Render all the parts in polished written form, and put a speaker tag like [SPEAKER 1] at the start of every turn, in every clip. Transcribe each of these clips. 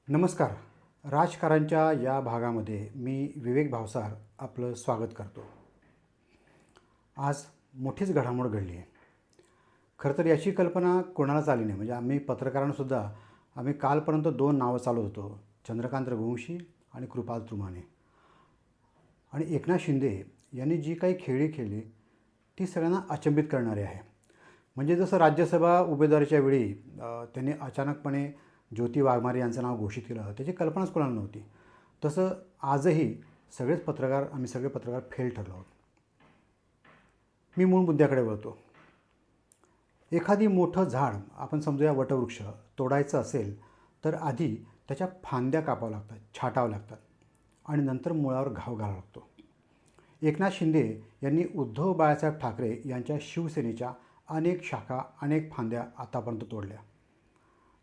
[SPEAKER 1] नमस्कार. राजकारणाच्या या भागामध्ये मी विवेक भावसार आपलं स्वागत करतो. आज मोठीच घडामोड घडली आहे. खरं तर याची कल्पना कोणालाच आली नाही. म्हणजे आम्ही पत्रकारांसुद्धा कालपर्यंत दोन नावं चालवत होतो, चंद्रकांत रघुवंशी आणि कृपाल तुमाने. आणि एकनाथ शिंदे यांनी जी काही खेळी खेळली ती सगळ्यांना अचंबित करणारी आहे. म्हणजे जसं राज्यसभा उमेदवारीच्या वेळी त्यांनी अचानकपणे ज्योती वाघमारे यांचं नाव घोषित केलं, त्याची कल्पनाच कोणाला नव्हती. तसं आजही आम्ही सगळे पत्रकार फेल ठरलो आहोत. मी मूळ मुद्द्याकडे वळतो. एखादी मोठं झाड, आपण समजूया वटवृक्ष, तोडायचं असेल तर आधी त्याच्या फांद्या कापाव्या लागतात, छाटाव्या लागतात आणि नंतर मुळावर घाव घालावा लागतो. एकनाथ शिंदे यांनी उद्धव बाळासाहेब ठाकरे यांच्या शिवसेनेच्या अनेक शाखा, अनेक फांद्या आतापर्यंत तोडल्या.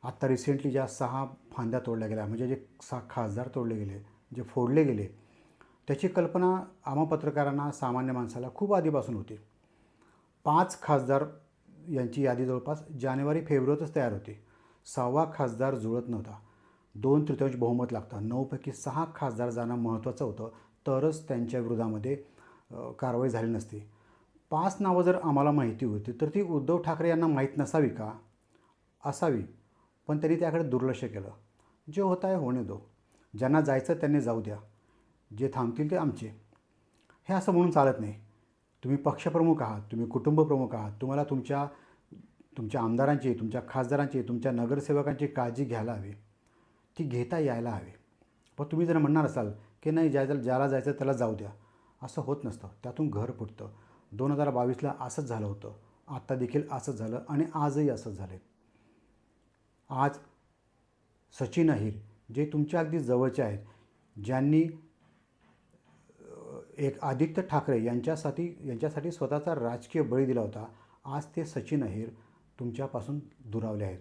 [SPEAKER 1] आत्ता रिसेंटली ज्या 6 फांद्या तोडल्या गेल्या, म्हणजे जे 6 खासदार तोडले गेले, जे फोडले गेले, त्याची कल्पना आम्हा पत्रकारांना, सामान्य माणसाला खूप आधीपासून होती. 5 खासदार यांची यादी जवळपास जानेवारी-फेब्रुवारीतच तयार होती. 6वा खासदार जुळत नव्हता. 2/3 बहुमत लागतं. 9पैकी 6 खासदार जाणं महत्त्वाचं होतं, तरच त्यांच्या विरोधामध्ये कारवाई झाली नसती. 5 नावं जर आम्हाला माहिती होती तर ती उद्धव ठाकरे यांना माहीत नसावी का? असावी. पण त्यांनी त्याकडे दुर्लक्ष केलं. जे होत आहे होणे दो. ज्यांना जायचं त्यांनी जाऊ द्या. जे थांबतील ते आमचे. हे असं म्हणून चालत नाही. तुम्ही पक्षप्रमुख आहात, तुम्ही कुटुंबप्रमुख आहात. तुम्हाला तुमच्या तुमच्या आमदारांची, तुमच्या खासदारांची, तुमच्या नगरसेवकांची काळजी घ्यायला हवी. ती घेता यायला हवी. पण तुम्ही जर म्हणणार असाल की नाही, ज्याला जायचं त्याला जाऊ द्या, असं होत नसतं. त्यातून घर फुटतं. 2022ला असंच झालं होतं. आत्ता देखील असंच झालं आणि आजही असंच झालं. आज सचिन अहिर, जे तुमच्या अगदी जवळचे आहेत, ज्यांनी एक आदित्य ठाकरे यांच्यासाठी स्वतःचा राजकीय बळी दिला होता, आज ते सचिन अहिर तुमच्यापासून दुरावले आहेत.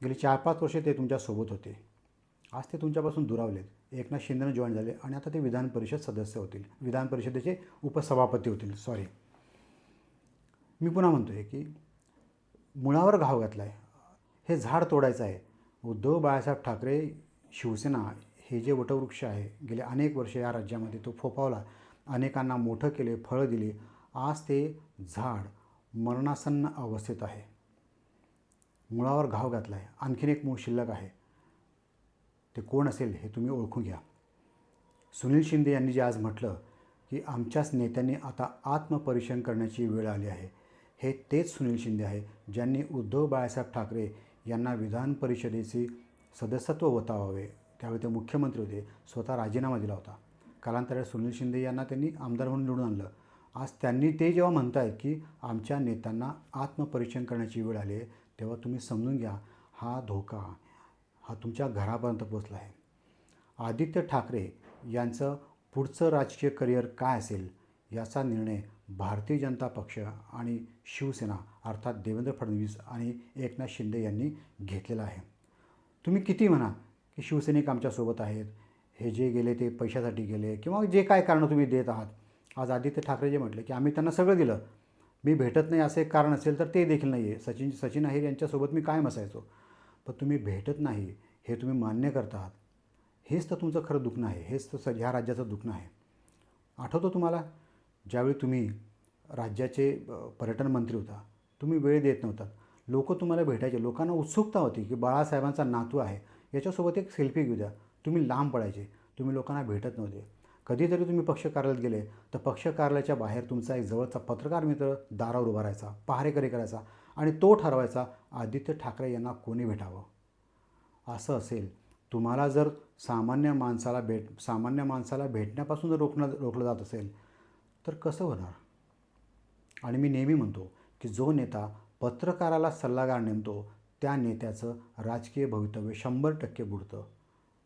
[SPEAKER 1] गेली 4-5 वर्षे ते तुमच्यासोबत होते. आज ते तुमच्यापासून दुरावलेत. एकनाथ शिंदेनं जॉईन झाले आणि आता ते विधान परिषद सदस्य होतील, विधान परिषदेचे उपसभापती होतील. मी पुन्हा म्हणतो आहे की मुळावर घाव घातला आहे. हे झाड तोडायचं आहे. उद्धव बाळासाहेब ठाकरे, शिवसेना, हे जे वटवृक्ष आहे, गेले अनेक वर्षे या राज्यामध्ये तो फोफावला, अनेकांना मोठं केले, फळं दिली. आज ते झाड मरणासन्न अवस्थेत आहे. मुळावर घाव घातला आहे. आणखीन एक मूळ शिल्लक आहे. ते कोण असेल हे तुम्ही ओळखून घ्या. सुनील शिंदे यांनी जे आज म्हटलं की आमच्याच नेत्यांनी आता आत्मपरीक्षण करण्याची वेळ आली आहे, हे तेच सुनील शिंदे आहे ज्यांनी उद्धव बाळासाहेब ठाकरे यांना विधान परिषदेचे सदस्यत्व वतावावे, त्यावेळी ते मुख्यमंत्री होते, स्वतः राजीनामा दिला होता. कालांतराने सुनील शिंदे यांना त्यांनी आमदार म्हणून निवडून आणलं. आज ते जेव्हा म्हणत आहेत की आमच्या नेत्यांना आत्मपरीक्षण करण्याची वेळ आली आहे, तेव्हा तुम्ही समजून घ्या, हा धोका हा तुमच्या घरापर्यंत पोचला आहे. आदित्य ठाकरे यांचं पुढचं राजकीय करिअर काय असेल याचा निर्णय भारतीय जनता पक्ष आणि शिवसेना, अर्थात देवेंद्र फडणवीस आणि एकनाथ शिंदे यांनी घेतलेला आहे. तुम्ही किती म्हणा की शिवसैनिक आमच्यासोबत आहेत, हे जे गेले ते पैशासाठी गेले किंवा जे काय कारणं तुम्ही देत आहात. आज आदित्य ठाकरे जे म्हटले की आम्ही त्यांना सगळं दिलं, मी भेटत नाही असं एक कारण असेल तर ते देखील नाही आहे. सचिन अहिर यांच्यासोबत मी कायम असायचो. पण तुम्ही भेटत नाही हे तुम्ही मान्य करता आहात. हेच तर तुमचं खरं दुखणं आहे. हेच तर ह्या राज्याचं दुखणं आहे. आठवतं तुम्हाला, ज्यावेळी तुम्ही राज्याचे पर्यटन मंत्री होता, तुम्ही वेळ देत नव्हता. लोक तुम्हाला भेटायचे. लोकांना उत्सुकता होती की बाळासाहेबांचा नातू आहे, याच्यासोबत एक सेल्फी घेऊ द्या. तुम्ही लांब पडायचे. तुम्ही लोकांना भेटत नव्हते. कधीतरी तुम्ही पक्ष कार्यालयात गेले तर पक्ष कार्यालयाच्या बाहेर तुमचा एक जवळचा पत्रकार मित्र दारावर उभा राहायचा, पहारेकरी करायचा आणि तो ठरवायचा आदित्य ठाकरे यांना कोणी भेटावं. असं असेल, तुम्हाला जर सामान्य माणसाला भेटण्यापासून जर रोखलं जात असेल तर कसं होणार? आणि मी नेहमी म्हणतो की जो नेता पत्रकाराला सल्लागार नेमतो त्या नेत्याचं राजकीय भवितव्य 100% बुडतं.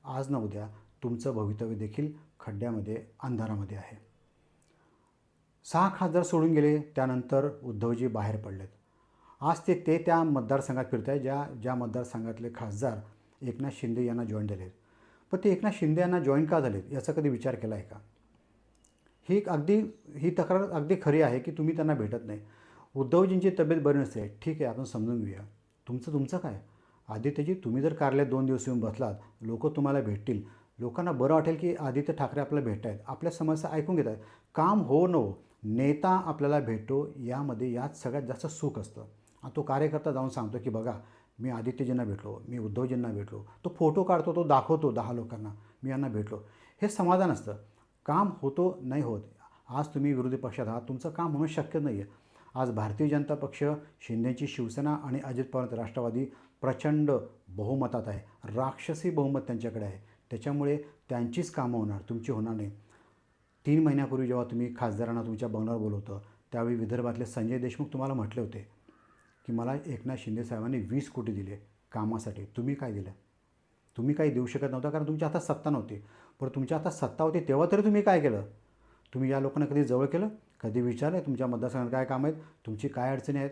[SPEAKER 1] आज ना उद्या तुमचं भवितव्य देखील खड्ड्यामध्ये, अंधारामध्ये आहे. 6 खासदार सोडून गेले, त्यानंतर उद्धवजी बाहेर पडलेत. आज ते त्या मतदारसंघात फिरत आहे ज्या मतदारसंघातले खासदार एकनाथ शिंदे यांना जॉईन झाले आहेत. पण ते एकनाथ शिंदे यांना जॉईन का झालेत याचा कधी विचार केला आहे का? ही तक्रार अगदी खरी आहे की तुम्ही त्यांना भेटत नाही. उद्धवजींची तब्येत बरी नसते, ठीक आहे, आपण समजून घेऊया. तुमचं काय? आदित्यजी, तुम्ही जर कार्यालयात 2 दिवस येऊन बसलात, लोक तुम्हाला भेटतील. लोकांना बरं वाटेल की आदित्य ठाकरे आपल्याला भेटत आहेत, आपल्या समस्या ऐकून घेत आहेत. काम हो न हो, नेता आपल्याला भेटतो यामध्ये यात सगळ्यात जास्त सुख असतं. आणि तो कार्यकर्ता जाऊन सांगतो की बघा, मी आदित्यजींना भेटलो, मी उद्धवजींना भेटलो. तो फोटो काढतो, तो दाखवतो 10 लोकांना, मी यांना भेटलो. हे समाधान असतं. काम होतो नाही होत. आज तुम्ही विरोधी पक्षात आहात, तुमचं काम होणं शक्य नाही आहे. आज भारतीय जनता पक्ष, शिंदेची शिवसेना आणि अजित पवारांचं राष्ट्रवादी प्रचंड बहुमतात आहे. राक्षसी बहुमत त्यांच्याकडे आहे. त्याच्यामुळे त्यांचीच कामं होणार, तुमची होणार नाही. 3 महिन्यापूर्वी जेव्हा तुम्ही खासदारांना तुमच्या बंगल्यावर बोलवतं, त्यावेळी विदर्भातले संजय देशमुख तुम्हाला म्हटले होते की मला एकनाथ शिंदे साहेबांनी 20 कोटी दिले कामासाठी. तुम्ही काय दिलं? तुम्ही काही देऊ शकत नव्हता, कारण तुमच्या हातात सत्ता नव्हती. पण तुमच्या हातात सत्ता होती तेव्हा तरी तुम्ही काय केलं? तुम्ही या लोकांना कधी जवळ केलं? कधी विचारलं तुमच्या मतदारसंघात काय काम आहेत, तुमची काय अडचणी आहेत?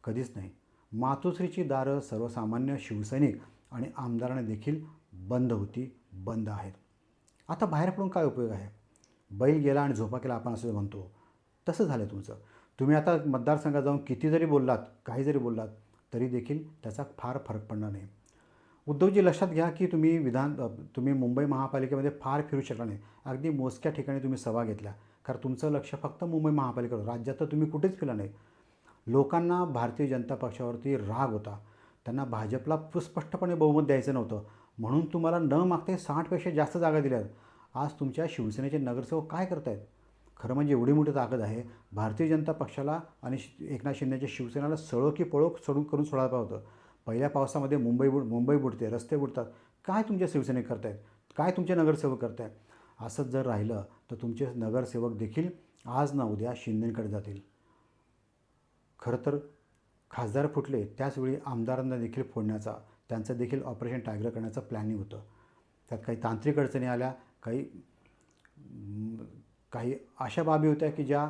[SPEAKER 1] कधीच नाही. मातोश्रीची दारं सर्वसामान्य शिवसैनिक आणि आमदारांना देखील बंद होती, बंद आहेत. आता बाहेर पडून काय उपयोग आहे? बैल गेला आणि झोपा केला, आपण असं म्हणतो, तसं झालं तुमचं. तुम्ही आता मतदारसंघात जाऊन किती जरी बोललात, काही जरी बोललात, तरी देखील त्याचा फार फरक पडणार नाही. उद्धवजी, लक्षात घ्या की तुम्ही मुंबई महापालिकेमध्ये फार फिरू शकला नाही. अगदी मोजक्या ठिकाणी तुम्ही सभा घेतल्या, कारण तुमचं लक्ष फक्त मुंबई महापालिकेवर. राज्यात तर तुम्ही कुठेच फिरला नाही. लोकांना भारतीय जनता पक्षावरती राग होता. त्यांना भाजपला स्पष्टपणे बहुमत द्यायचं नव्हतं. म्हणून तुम्हाला न मागता 60पेक्षा जास्त जागा दिल्यात. आज तुमच्या शिवसेनेचे नगरसेवक काय करत आहेत? खरं म्हणजे एवढी मोठी ताकद आहे. भारतीय जनता पक्षाला आणि एकनाथ शिंदेच्या शिवसेनेला सळो की पळो करून सोडायला पाहिजे होतं. पहिल्या पावसामध्ये मुंबई बुडते, रस्ते बुडतात. काय तुमचे शिवसैनिक करत आहेत? काय तुमचे नगरसेवक करत आहेत? असंच जर राहिलं तर तुमचे नगरसेवक देखील आज ना उद्या शिंदेंकडे जातील. खरं तर खासदार फुटले त्याचवेळी आमदारांना देखील फोडण्याचा, त्यांचं देखील ऑपरेशन टायगर करण्याचं प्लॅनिंग होतं. त्यात काही तांत्रिक अडचणी आल्या, काही अशा बाबी होत्या की ज्या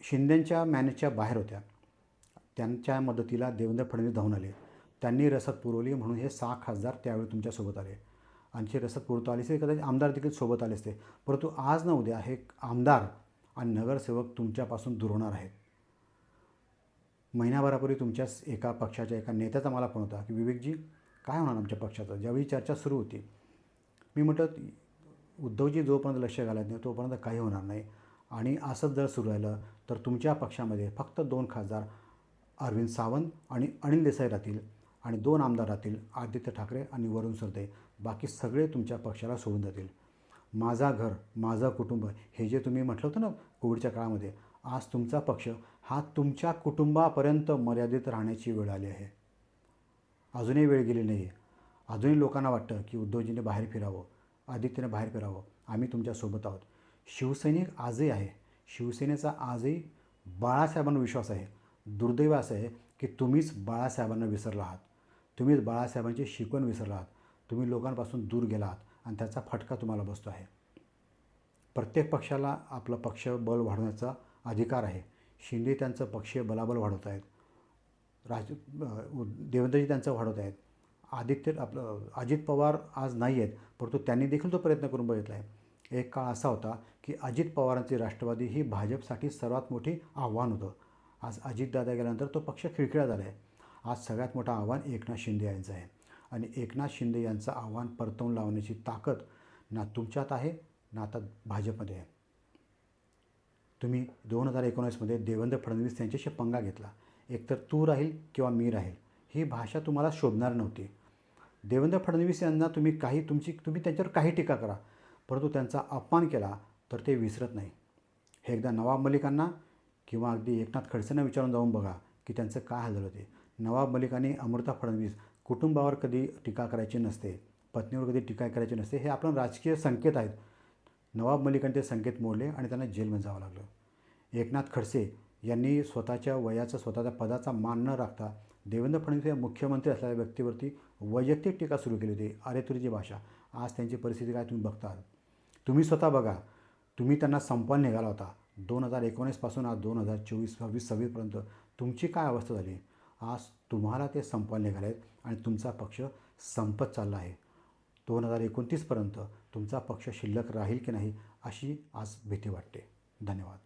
[SPEAKER 1] शिंदेंच्या मॅनेजच्या बाहेर होत्या. त्यांच्या मदतीला देवेंद्र फडणवीस धावून आले. त्यांनी रसद पुरवली म्हणून हे 6 खासदार त्यावेळी तुमच्यासोबत आले. आणखी रसद पुरवता आली असते, कदाचित आमदार देखील सोबत आले असते. परंतु आज ना उद्या हे आमदार आणि नगरसेवक तुमच्यापासून दूर होणार आहेत. महिनाभरापूर्वी तुमच्याच एका पक्षाच्या एका नेत्याचा मला फोन होता की विवेकजी, काय होणार आमच्या पक्षाचं? ज्यावेळी चर्चा सुरू होती, मी म्हटलं उद्धवजी जोपर्यंत लक्ष घालत नाही तोपर्यंत काही होणार नाही. आणि असंच जर सुरू राहिलं तर तुमच्या पक्षामध्ये फक्त 2 खासदार अरविंद सावंत आणि अनिल देसाई राहतील आणि 2 आमदार राहतील, आदित्य ठाकरे आणि वरुण सरदेसाई. बाकी सगळे तुमच्या पक्षाला सोडून जातील. माझा घर, माझं कुटुंब हे जे तुम्ही म्हटलं होतं ना कोविडच्या काळामध्ये, आज तुमचा पक्ष हा तुमच्या कुटुंबापर्यंत मर्यादित राहण्याची वेळ आली आहे. अजूनही वेळ गेली नाही आहे. अजूनही लोकांना वाटतं की उद्धवजीने बाहेर फिरावं, आदित्यने बाहेर फिरावं. आम्ही तुमच्यासोबत आहोत. शिवसैनिक आजही आहे. शिवसेनेचा आजही बाळासाहेबांवर विश्वास आहे. दुर्दैव असं आहे की तुम्हीच बाळासाहेबांना विसरला आहात. तुम्हीच बाळासाहेबांची शिकवण विसरला आहात. तुम्ही लोकांपासून दूर गेला आहात आणि त्याचा फटका तुम्हाला बसतो आहे. प्रत्येक पक्षाला आपलं पक्षबळ वाढवण्याचा अधिकार आहे. शिंदे त्यांचं पक्षीय बलाबल वाढवत आहेत. देवेंद्रजी त्यांचं वाढवत आहेत. अजित पवार आज नाही आहेत, परंतु त्यांनी देखील तो प्रयत्न करून बघितला आहे. एक काळ असा होता की अजित पवारांची राष्ट्रवादी ही भाजपसाठी सर्वात मोठी आव्हान होतं. आज अजितदादा गेल्यानंतर तो पक्ष खिळखिळा झाला आहे. आज सगळ्यात मोठं आव्हान एकनाथ शिंदे यांचं आहे. आणि एकनाथ शिंदे यांचं आव्हान परतवून लावण्याची ताकद ना तुमच्यात आहे ना आता भाजपमध्ये आहे. तुम्ही 2019मध्ये देवेंद्र फडणवीस यांच्याशी पंगा घेतला. एकतर तू राहील किंवा मी राहील, ही भाषा तुम्हाला शोभणार नव्हती. देवेंद्र फडणवीस यांना तुम्ही त्यांच्यावर काही टीका करा, परंतु त्यांचा अपमान केला तर ते विसरत नाही. हे एकदा नवाब मलिकांना किंवा अगदी एकनाथ खडसेंना विचारून जाऊन बघा की त्यांचं काय हाल झालं ते. नवाब मलिकांनी अमृता फडणवीस कुटुंबावर कधी टीका करायची नसते, पत्नीवर कधी टीका करायची नसते. हे आपण राजकीय संकेत आहेत. नवाब मलिकांनी ते संकेत मोडले आणि त्यांना जेलमध्ये जावं लागलं. एकनाथ खडसे यांनी स्वतःच्या वयाचा, स्वतःच्या पदाचा मान न राखता देवेंद्र फडणवीस या मुख्यमंत्री असलेल्या व्यक्तीवरती वैयक्तिक टीका सुरू केली होती. अरे तुरीची भाषा. आज त्यांची परिस्थिती काय तुम्ही बघता. तुम्ही स्वतः बघा. तुम्ही त्यांना संपवायला निघाला होता. 2019पासून आज 2024, 26पर्यंत तुमची काय अवस्था झाली. आज तुम्हाला ते संपवायला निघाले आहेत आणि तुमचा पक्ष संपत चालला आहे. 2029पर्यंत तुमचा पक्ष शिल्लक राहील की नाही अशी आज भीती वाटते. धन्यवाद.